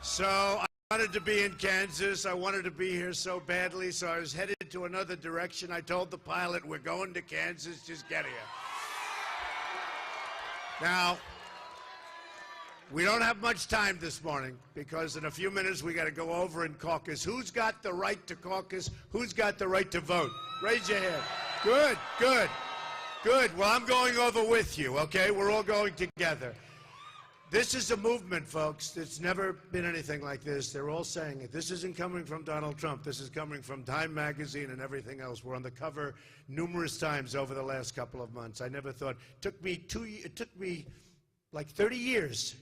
So I wanted to be in Kansas. I wanted to be here so badly, so I was headed to another direction. I told the pilot, we're going to Kansas, just get here. Now, we don't have much time this morning because in a few minutes we got to go over and caucus. Who's got the right to caucus? Who's got the right to vote? Raise your hand. Good, good, good. Well, I'm going over with you, okay? We're all going together. This is a movement, folks. It's never been anything like this. They're all saying it. This isn't coming from Donald Trump. This is coming from Time magazine and everything else. We're on the cover numerous times over the last couple of months. I never thought. It took me like 30 years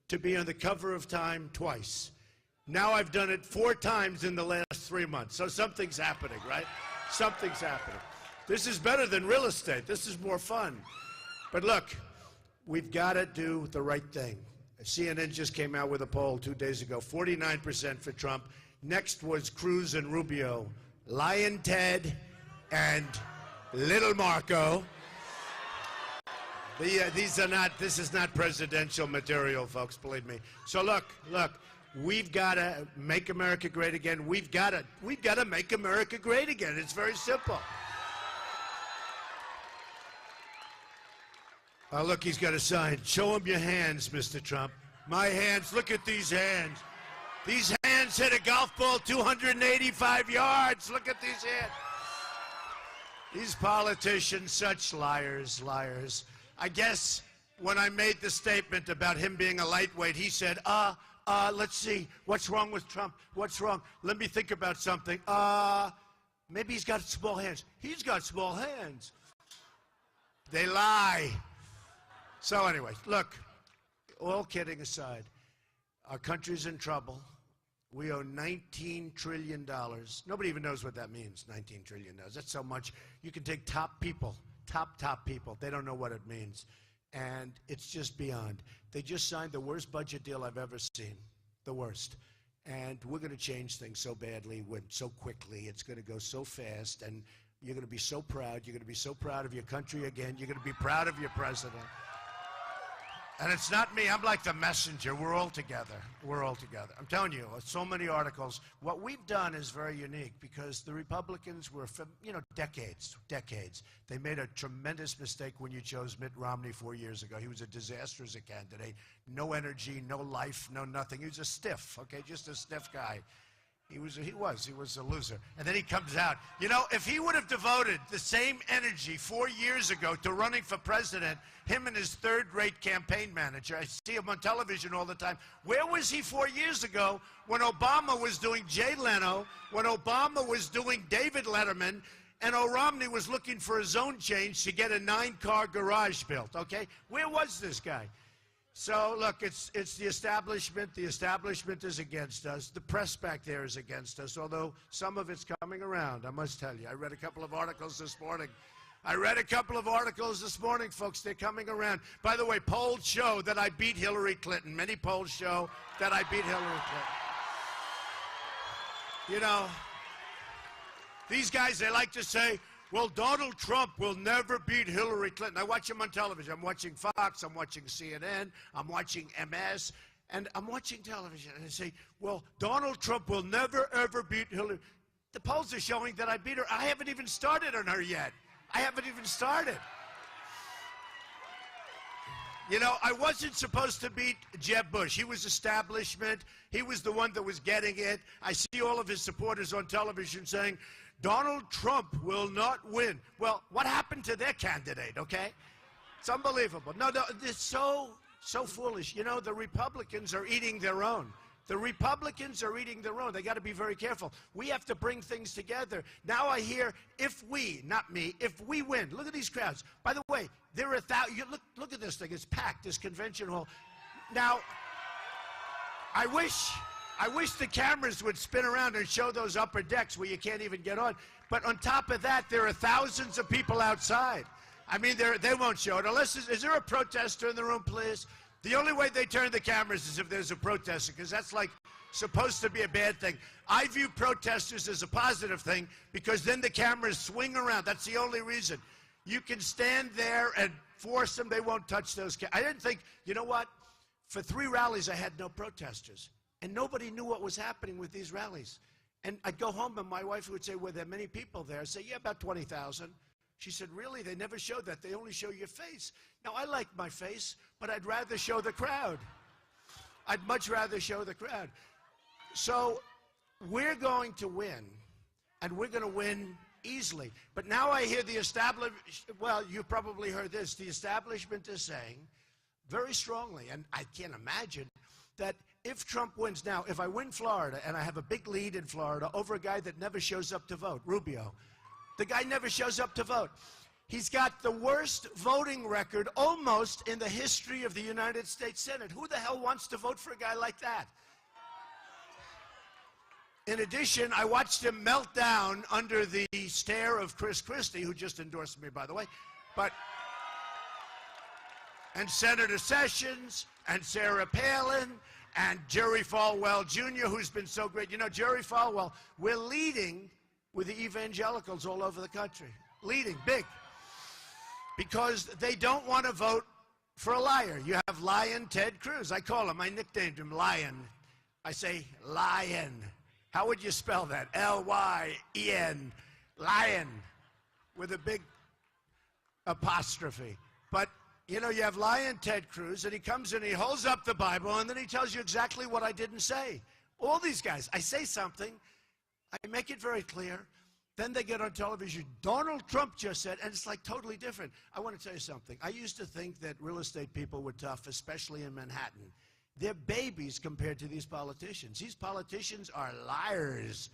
to be on the cover of Time twice. Now I've done it 4 times in the last 3 months. So something's happening, right? Something's happening. This is better than real estate. This is more fun. But look, we've got to do the right thing. CNN just came out with a poll 2 days ago, 49% for Trump. Next was Cruz and Rubio, Lion Ted and Little Marco. This is not presidential material, folks, believe me. So look, we've got to make America great again. We've got to make America great again. It's very simple. Oh, look, he's got a sign. Show him your hands, Mr. Trump. My hands, look at these hands. These hands hit a golf ball 285 yards. Look at these hands. These politicians, such liars, liars. I guess when I made the statement about him being a lightweight, he said, let's see, what's wrong with Trump? What's wrong? Let me think about something. Maybe he's got small hands. He's got small hands. They lie. So anyway, look, all kidding aside, our country's in trouble. We owe $19 trillion. Nobody even knows what that means, $19 trillion. That's so much. You can take top people, top people. They don't know what it means. And it's just beyond. They just signed the worst budget deal I've ever seen, the worst. And we're going to change things so badly, so quickly. It's going to go so fast, and you're going to be so proud. You're going to be so proud of your country again. You're going to be proud of your president. And it's not me. I'm like the messenger. We're all together. We're all together. I'm telling you, so many articles. What we've done is very unique because the Republicans were, decades. They made a tremendous mistake when you chose Mitt Romney 4 years ago. He was a disaster as a candidate. No energy, no life, no nothing. He was a stiff, okay, just a stiff guy. He was a loser. And then he comes out. You know, if he would have devoted the same energy 4 years ago to running for president, him and his third-rate campaign manager, I see him on television all the time. Where was he 4 years ago when Obama was doing Jay Leno, when Obama was doing David Letterman, and Romney was looking for his own change to get a 9-car garage built, okay? Where was this guy? So, look, it's the establishment. The establishment is against us. The press back there is against us, although some of it's coming around, I must tell you. I read a couple of articles this morning. Folks. They're coming around. By the way, polls show that I beat Hillary Clinton. Many polls show that I beat Hillary Clinton. You know, these guys, they like to say, well, Donald Trump will never beat Hillary Clinton. I watch him on television. I'm watching Fox, I'm watching CNN, I'm watching MS, and I'm watching television. And I say, well, Donald Trump will never, ever beat Hillary. The polls are showing that I beat her. I haven't even started on her yet. I haven't even started. You know, I wasn't supposed to beat Jeb Bush. He was establishment. He was the one that was getting it. I see all of his supporters on television saying, Donald Trump will not win. Well, what happened to their candidate, okay? It's unbelievable. No, it's so foolish. You know, the Republicans are eating their own. The Republicans are eating their own. They got to be very careful. We have to bring things together. Now I hear, if we, not me, if we win. Look at these crowds. By the way, there are look at this thing. It's packed, this convention hall. Now, I wish the cameras would spin around and show those upper decks where you can't even get on. But on top of that, there are thousands of people outside. I mean, they won't show it. Unless, is there a protester in the room, please? The only way they turn the cameras is if there's a protester, because that's like supposed to be a bad thing. I view protesters as a positive thing because then the cameras swing around. That's the only reason. You can stand there and force them. They won't touch those cameras. I didn't think, you know what? For 3 rallies, I had no protesters. And nobody knew what was happening with these rallies. And I'd go home, and my wife would say, were there many people there? I'd say, yeah, about 20,000. She said, really? They never showed that. They only show your face. Now, I like my face, but I'd rather show the crowd. I'd much rather show the crowd. So we're going to win, and we're going to win easily. But now I hear the establishment, well, you probably heard this, the establishment is saying very strongly, and I can't imagine, that if Trump wins now, if I win Florida, and I have a big lead in Florida over a guy that never shows up to vote, Rubio, the guy never shows up to vote. He's got the worst voting record almost in the history of the United States Senate. Who the hell wants to vote for a guy like that? In addition, I watched him melt down under the stare of Chris Christie, who just endorsed me, by the way, and Senator Sessions, and Sarah Palin, and Jerry Falwell Jr., who's been so great. You know, Jerry Falwell, we're leading with the evangelicals all over the country. Leading, big. Because they don't want to vote for a liar. You have Lion Ted Cruz. I call him, I nicknamed him Lion. I say Lion. How would you spell that? L-Y-E-N. Lion. With a big apostrophe. But, you know, you have Lion Ted Cruz, and he comes in, he holds up the Bible, and then he tells you exactly what I didn't say. All these guys, I say something, I make it very clear, then they get on television, Donald Trump just said, and it's like totally different. I want to tell you something. I used to think that real estate people were tough, especially in Manhattan. They're babies compared to these politicians. These politicians are liars.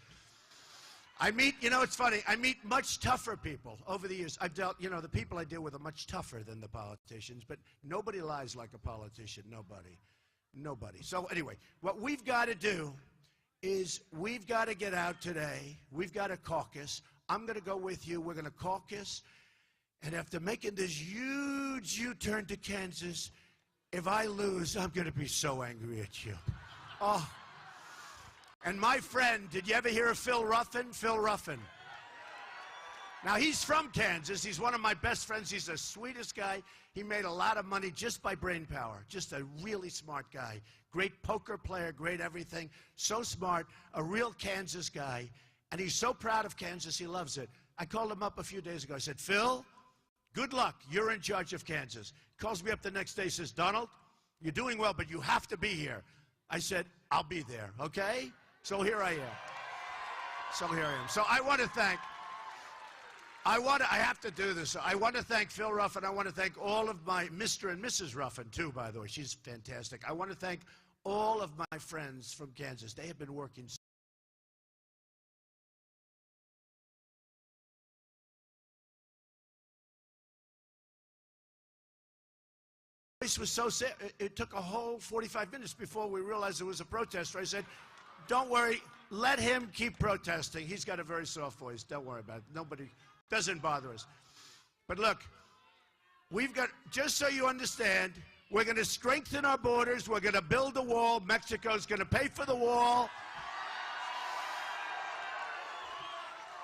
I meet, you know, it's funny, I meet much tougher people over the years. I've dealt, you know, the people I deal with are much tougher than the politicians, but nobody lies like a politician, nobody. Nobody. So anyway, what we've got to do is we've got to get out today. We've got to caucus. I'm going to go with you. We're going to caucus. And after making this huge U-turn to Kansas, if I lose, I'm going to be so angry at you. Oh. And my friend, did you ever hear of Phil Ruffin? Phil Ruffin. Now, he's from Kansas. He's one of my best friends. He's the sweetest guy. He made a lot of money just by brain power. Just a really smart guy. Great poker player, great everything. So smart, a real Kansas guy. And he's so proud of Kansas, he loves it. I called him up a few days ago. I said, Phil, good luck. You're in charge of Kansas. He calls me up the next day, says, Donald, you're doing well, but you have to be here. I said, I'll be there, okay? So here I am. So here I am. So I want to thank, I have to do this. I want to thank Phil Ruffin. I want to thank all of my Mr. and Mrs. Ruffin, too, by the way. She's fantastic. I want to thank all of my friends from Kansas. They have been working so was so sad. It took a whole 45 minutes before we realized there was a protester. I said, don't worry, let him keep protesting. He's got a very soft voice. Don't worry about it. Nobody, doesn't bother us. But look, we've got, just so you understand, we're going to strengthen our borders. We're going to build a wall. Mexico's going to pay for the wall.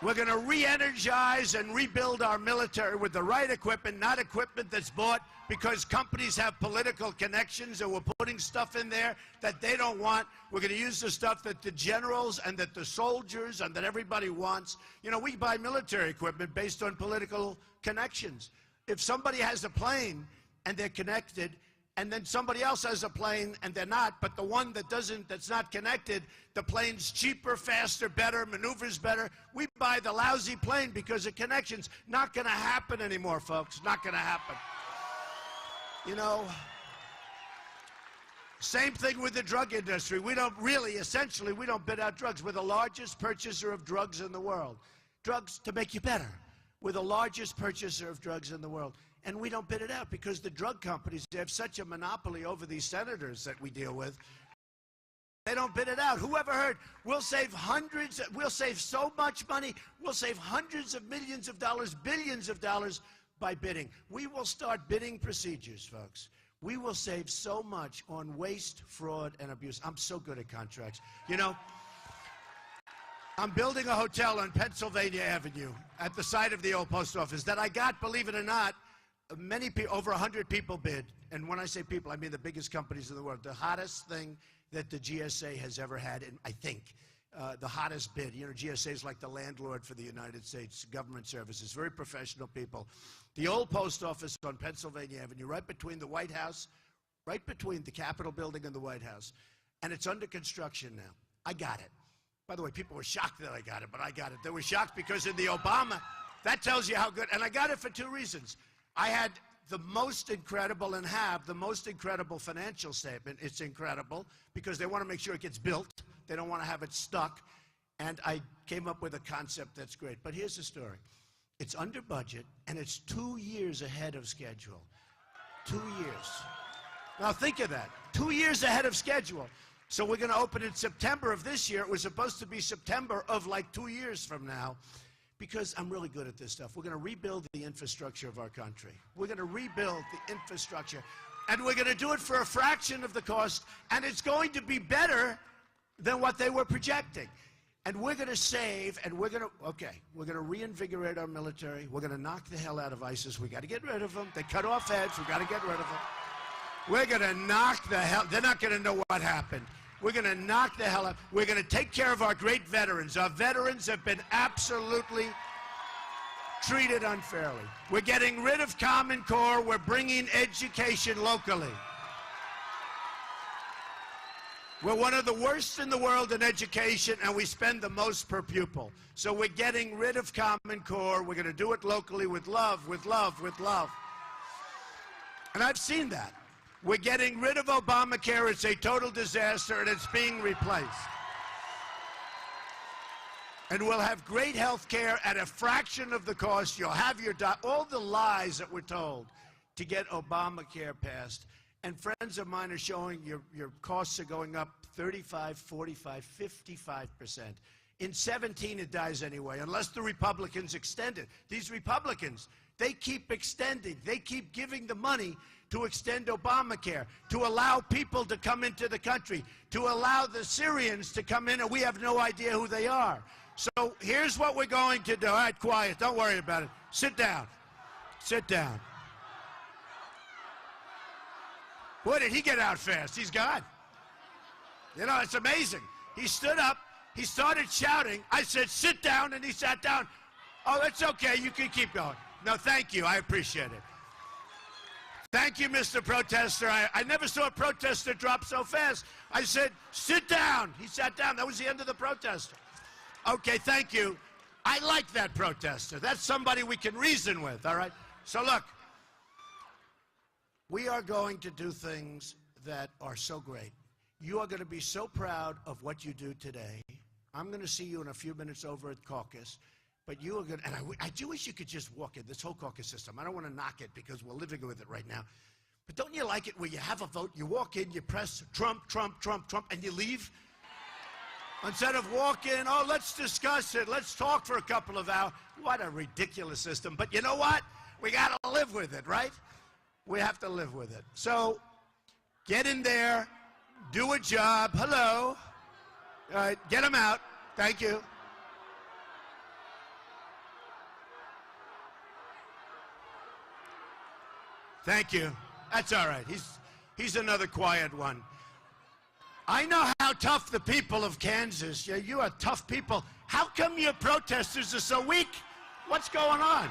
We're going to re-energize and rebuild our military with the right equipment, not equipment that's bought because companies have political connections and we're putting stuff in there that they don't want. We're going to use the stuff that the generals and that the soldiers and that everybody wants. You know, we buy military equipment based on political connections. If somebody has a plane and they're connected, and then somebody else has a plane and they're not, but the one that doesn't, that's not connected, the plane's cheaper, faster, better, maneuvers better. We buy the lousy plane because of connections. Not going to happen anymore, folks. Not going to happen. You know, same thing with the drug industry. We don't really, essentially, we don't bid out drugs. We're the largest purchaser of drugs in the world. Drugs to make you better. We're the largest purchaser of drugs in the world. And we don't bid it out because the drug companies, they have such a monopoly over these senators that we deal with. They don't bid it out. Who ever heard? We'll save hundreds, we'll save so much money, we'll save hundreds of millions of dollars, billions of dollars by bidding. We will start bidding procedures, folks. We will save so much on waste, fraud, and abuse. I'm so good at contracts. You know, I'm building a hotel on Pennsylvania Avenue at the site of the old post office that I got, believe it or not, many people, over 100 people bid. And when I say people, I mean the biggest companies in the world. The hottest thing that the GSA has ever had, and I think the hottest bid. You know, GSA is like the landlord for the United States government services, very professional people. The old post office on Pennsylvania Avenue, right between the White House, right between the Capitol building and the White House, and it's under construction now. I got it. By the way, people were shocked that I got it, but I got it. They were shocked because in the Obama, that tells you how good, and I got it for two reasons. I had the most incredible and have the most incredible financial statement. It's incredible because they want to make sure it gets built. They don't want to have it stuck. And I came up with a concept that's great. But here's the story. It's under budget, and it's 2 years ahead of schedule. 2 years. Now think of that. 2 years ahead of schedule. So we're going to open in September of this year. It was supposed to be September of like 2 years from now. Because I'm really good at this stuff. We're going to rebuild the infrastructure of our country. We're going to rebuild the infrastructure. And we're going to do it for a fraction of the cost. And it's going to be better than what they were projecting. And we're going to save, and we're going to reinvigorate our military. We're going to knock the hell out of ISIS. We got to get rid of them. They cut off heads. We got to get rid of them. We're going to knock the hell. They're not going to know what happened. We're going to knock the hell out. We're going to take care of our great veterans. Our veterans have been absolutely treated unfairly. We're getting rid of Common Core. We're bringing education locally. We're one of the worst in the world in education, and we spend the most per pupil. So we're getting rid of Common Core. We're going to do it locally with love, with love, with love. And I've seen that. We're getting rid of Obamacare. It's a total disaster, and it's being replaced. And we'll have great health care at a fraction of the cost. You'll have your all the lies that were told to get Obamacare passed. And friends of mine are showing your costs are going up 35, 45, 55%. In 17, it dies anyway, unless the Republicans extend it. These Republicans, they keep extending. They keep giving the money to extend Obamacare, to allow people to come into the country, to allow the Syrians to come in, and we have no idea who they are. So here's what we're going to do. All right, quiet. Don't worry about it. Sit down. Sit down. Boy, did he get out fast. He's gone. You know, it's amazing. He stood up. He started shouting. I said, sit down, and he sat down. Oh, that's okay. You can keep going. No, thank you. I appreciate it. Thank you, Mr. Protester. I never saw a protester drop so fast. I said, sit down. He sat down. That was the end of the protester. Okay, thank you. I like that protester. That's somebody we can reason with, all right? So look, we are going to do things that are so great. You are going to be so proud of what you do today. I'm going to see you in a few minutes over at caucus. But you are going to, and I do wish you could just walk in, this whole caucus system. I don't want to knock it because we're living with it right now. But don't you like it where you have a vote, you walk in, you press Trump, Trump, Trump, Trump, and you leave? Instead of walk in, oh, let's discuss it, let's talk for a couple of hours. What a ridiculous system. But you know what? We got to live with it, right? We have to live with it. So get in there, do a job. Hello. All right, get them out. Thank you. Thank you. That's all right. He's another quiet one. I know how tough the people of Kansas, you are tough people. How come your protesters are so weak? What's going on?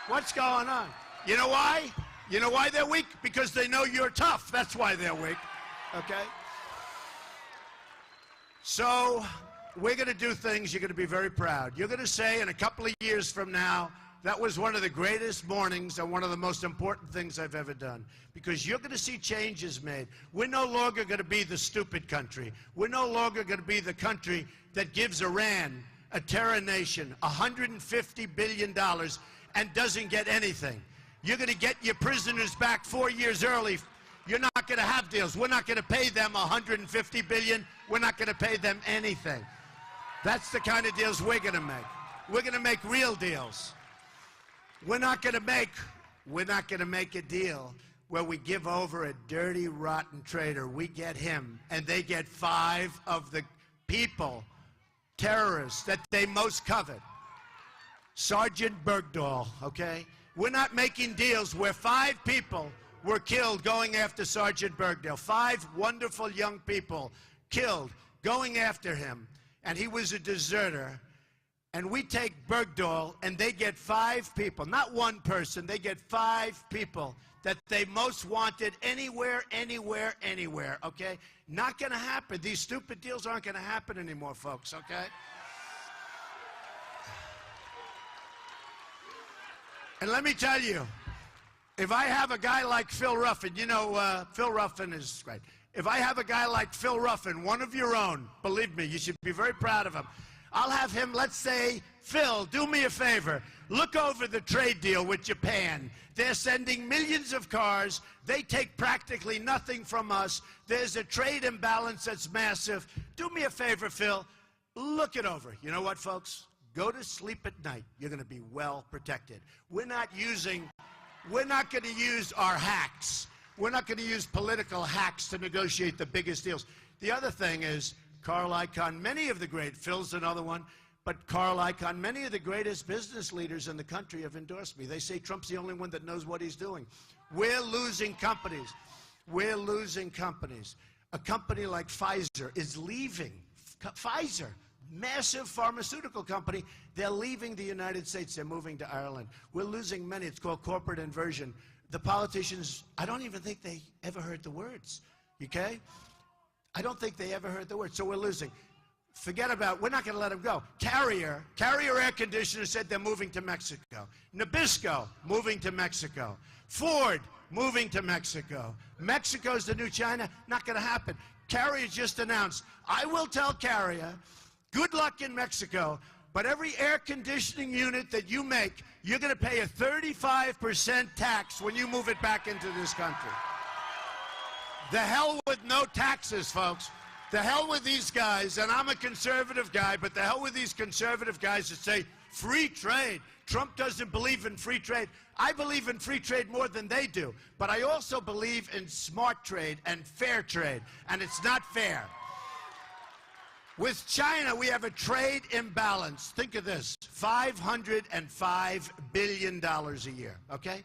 What's going on? You know why? You know why they're weak? Because they know you're tough. That's why they're weak. Okay? So we're going to do things you're going to be very proud. You're going to say in a couple of years from now, that was one of the greatest mornings and one of the most important things I've ever done. Because you're going to see changes made. We're no longer going to be the stupid country. We're no longer going to be the country that gives Iran, a terror nation, $150 billion and doesn't get anything. You're going to get your prisoners back 4 years early. You're not going to have deals. We're not going to pay them $150 billion. We're not going to pay them anything. That's the kind of deals we're going to make. We're going to make real deals. We're not going to make a deal where we give over a dirty, rotten traitor. We get him, and they get 5 of the people, terrorists, that they most covet. Sergeant Bergdahl, okay? We're not making deals where 5 people were killed going after Sergeant Bergdale. 5 wonderful young people killed going after him, and he was a deserter. And we take Bergdale, and they get 5 people, not one person, they get 5 people that they most wanted anywhere, okay? Not gonna happen. These stupid deals aren't gonna happen anymore, folks, okay? And let me tell you, if I have a guy like Phil Ruffin, you know, Phil Ruffin is great. If I have a guy like Phil Ruffin, one of your own, believe me, you should be very proud of him. I'll have him, let's say, Phil, do me a favor. Look over the trade deal with Japan. They're sending millions of cars. They take practically nothing from us. There's a trade imbalance that's massive. Do me a favor, Phil. Look it over. You know what, folks? Go to sleep at night. You're going to be well protected. We're not going to use our hacks. We're not going to use political hacks to negotiate the biggest deals. The other thing is, Carl Icahn, many of the great, Phil's another one, but Carl Icahn, many of the greatest business leaders in the country have endorsed me. They say Trump's the only one that knows what he's doing. We're losing companies. We're losing companies. A company like Pfizer is leaving. Pfizer, massive pharmaceutical company, they're leaving the United States. They're moving to Ireland. We're losing many. It's called corporate inversion. The politicians, I don't even think they ever heard the words, okay? I don't think they ever heard the words, so we're losing. Forget about, we're not going to let them go. Carrier Air Conditioners said they're moving to Mexico. Nabisco, moving to Mexico. Ford, moving to Mexico. Mexico's the new China, not going to happen. Carrier just announced, I will tell Carrier, good luck in Mexico, but every air conditioning unit that you make, you're going to pay a 35% tax when you move it back into this country. The hell with no taxes, folks. The hell with these guys, and I'm a conservative guy, but the hell with these conservative guys that say free trade. Trump doesn't believe in free trade. I believe in free trade more than they do, but I also believe in smart trade and fair trade, and it's not fair. With China, we have a trade imbalance. Think of this, $505 billion a year, okay?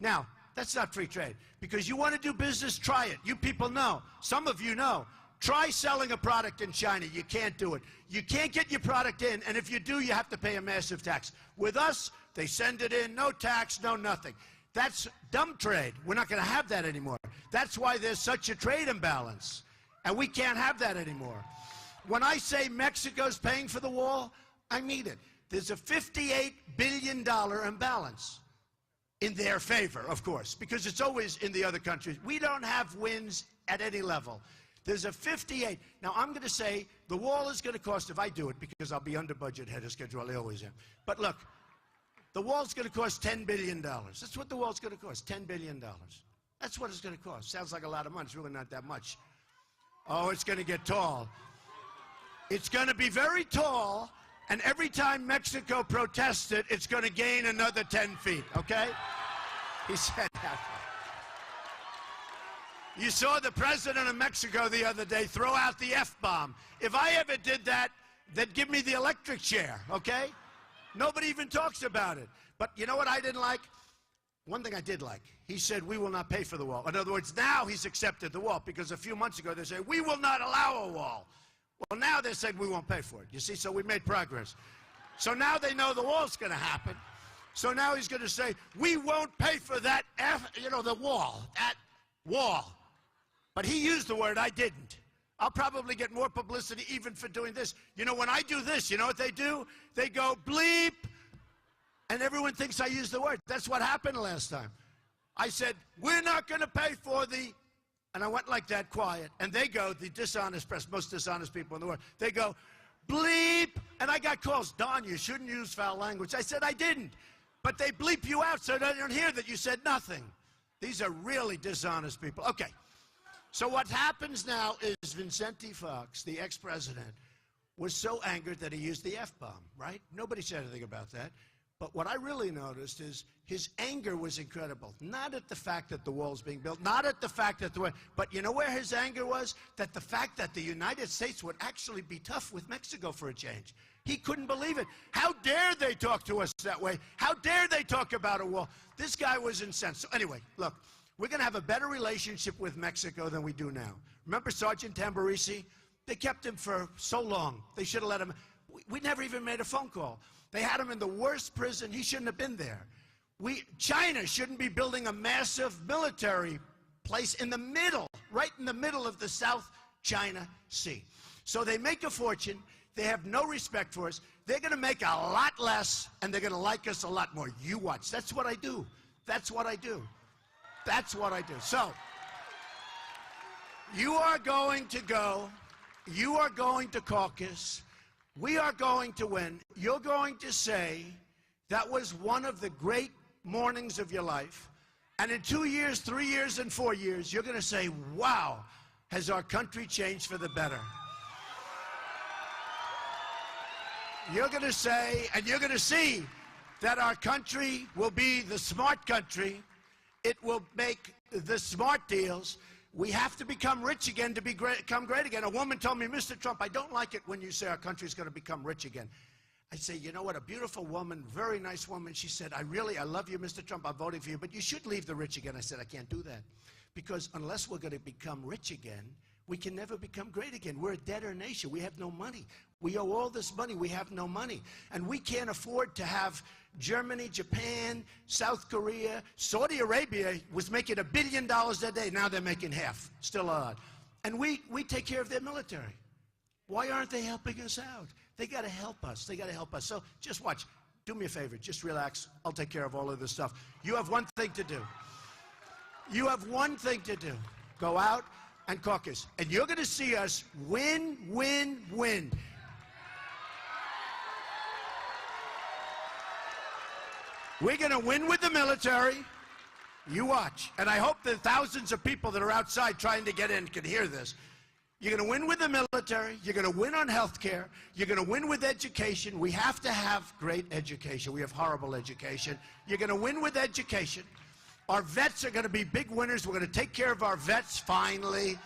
Now, that's not free trade, because you want to do business, try it. You people know, some of you know. Try selling a product in China. You can't do it. You can't get your product in, and if you do, you have to pay a massive tax. With us, they send it in, no tax, no nothing. That's dumb trade. We're not going to have that anymore. That's why there's such a trade imbalance, and we can't have that anymore. When I say Mexico's paying for the wall, I mean it. There's a $58 billion imbalance in their favor, of course, because it's always in the other countries. We don't have wins at any level. There's a 58. Now, I'm going to say the wall is going to cost, if I do it, because I'll be under budget, ahead of schedule, I always am. But look, the wall's going to cost $10 billion. That's what the wall's going to cost, $10 billion. That's what it's going to cost. Sounds like a lot of money. It's really not that much. Oh, it's going to get tall. It's going to be very tall, and every time Mexico protests it, it's going to gain another 10 feet, okay? He said that. You saw the president of Mexico the other day throw out the F-bomb. If I ever did that, they'd give me the electric chair, okay? Nobody even talks about it. But you know what I didn't like? One thing I did like. He said, we will not pay for the wall. In other words, now he's accepted the wall, because a few months ago they said, we will not allow a wall. Well, now they said we won't pay for it. You see, so we made progress. So now they know the wall's going to happen. So now he's going to say, we won't pay for that, the wall, that wall. But he used the word, I didn't. I'll probably get more publicity even for doing this. You know, when I do this, you know what they do? They go, bleep, and everyone thinks I used the word. That's what happened last time. I said, we're not going to pay for the, and I went like that quiet, and they go, the dishonest press, most dishonest people in the world, they go, bleep, and I got calls, Don, you shouldn't use foul language. I said, I didn't, but they bleep you out so they don't hear that you said nothing. These are really dishonest people. Okay. So what happens now is Vicente Fox, the ex-president, was so angered that he used the F-bomb, right? Nobody said anything about that. But what I really noticed is his anger was incredible. Not at the fact that the wall's being built, not at the fact that but you know where his anger was? That the fact that the United States would actually be tough with Mexico for a change. He couldn't believe it. How dare they talk to us that way? How dare they talk about a wall? This guy was incensed. So anyway, look. We're going to have a better relationship with Mexico than we do now. Remember Sergeant Tamburisi? They kept him for so long. They should have let him. We never even made a phone call. They had him in the worst prison. He shouldn't have been there. China shouldn't be building a massive military place in the middle, right in the middle of the South China Sea. So they make a fortune. They have no respect for us. They're going to make a lot less, and they're going to like us a lot more. You watch. That's what I do. That's what I do. That's what I do. So you are going to go. You are going to caucus. We are going to win. You're going to say that was one of the great mornings of your life. And in 2 years, 3 years, and 4 years, you're going to say, wow, has our country changed for the better? You're going to say, and you're going to see that our country will be the smart country. It will make the smart deals. We have to become rich again to become great again. A woman told me, Mr. Trump, I don't like it when you say our country's going to become rich again. I say, you know what, a beautiful woman, very nice woman. She said, I love you, Mr. Trump. I'm voting for you, but you should leave the rich again. I said, I can't do that. Because unless we're going to become rich again, we can never become great again. We're a debtor nation. We have no money. We owe all this money. We have no money. And we can't afford to have Germany, Japan, South Korea, Saudi Arabia was making $1 billion a day. Now they're making half. Still odd. And we take care of their military. Why aren't they helping us out? They got to help us. They got to help us. So just watch. Do me a favor. Just relax. I'll take care of all of this stuff. You have one thing to do. You have one thing to do. Go out and caucus. And you're going to see us win, win, win. We're going to win with the military. You watch. And I hope the thousands of people that are outside trying to get in can hear this. You're going to win with the military. You're going to win on health care. You're going to win with education. We have to have great education. We have horrible education. You're going to win with education. Our vets are going to be big winners. We're going to take care of our vets finally.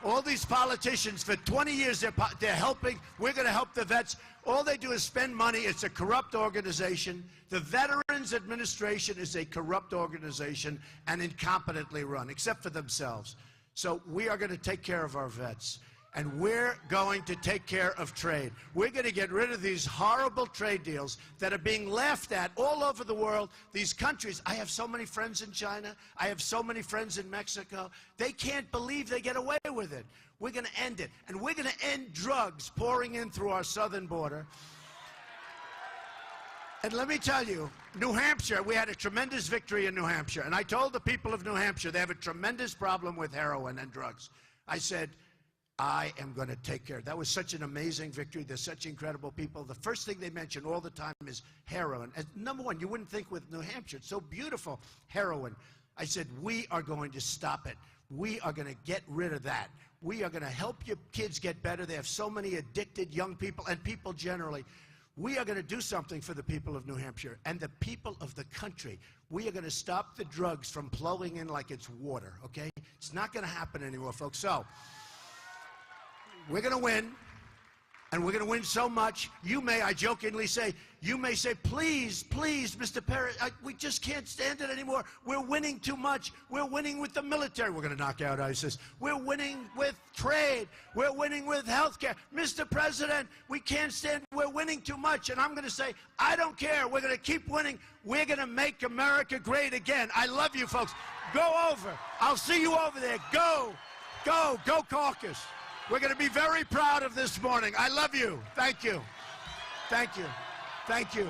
All these politicians, for 20 years, they're helping. We're going to help the vets. All they do is spend money. It's a corrupt organization. The Veterans Administration is a corrupt organization and incompetently run, except for themselves. So we are going to take care of our vets. And we're going to take care of trade. We're going to get rid of these horrible trade deals that are being laughed at all over the world. These countries, I have so many friends in China. I have so many friends in Mexico. They can't believe they get away with it. We're going to end it. And we're going to end drugs pouring in through our southern border. And let me tell you, New Hampshire, we had a tremendous victory in New Hampshire. And I told the people of New Hampshire they have a tremendous problem with heroin and drugs. I said, I am going to take care. That was such an amazing victory. They're such incredible people. The first thing they mention all the time is heroin. And number one, you wouldn't think with New Hampshire, it's so beautiful, heroin. I said, we are going to stop it. We are going to get rid of that. We are going to help your kids get better. They have so many addicted young people and people generally. We are going to do something for the people of New Hampshire and the people of the country. We are going to stop the drugs from flowing in like it's water, okay? It's not going to happen anymore, folks. So we're going to win, and we're going to win so much. You may, I jokingly say, you may say, please, please, Mr. Perry, we just can't stand it anymore. We're winning too much. We're winning with the military. We're going to knock out ISIS. We're winning with trade. We're winning with health care. Mr. President, we can't stand, we're winning too much. And I'm going to say, I don't care. We're going to keep winning. We're going to make America great again. I love you, folks. Go over. I'll see you over there. Go, go, go caucus. We're going to be very proud of this morning. I love you. Thank you. Thank you. Thank you.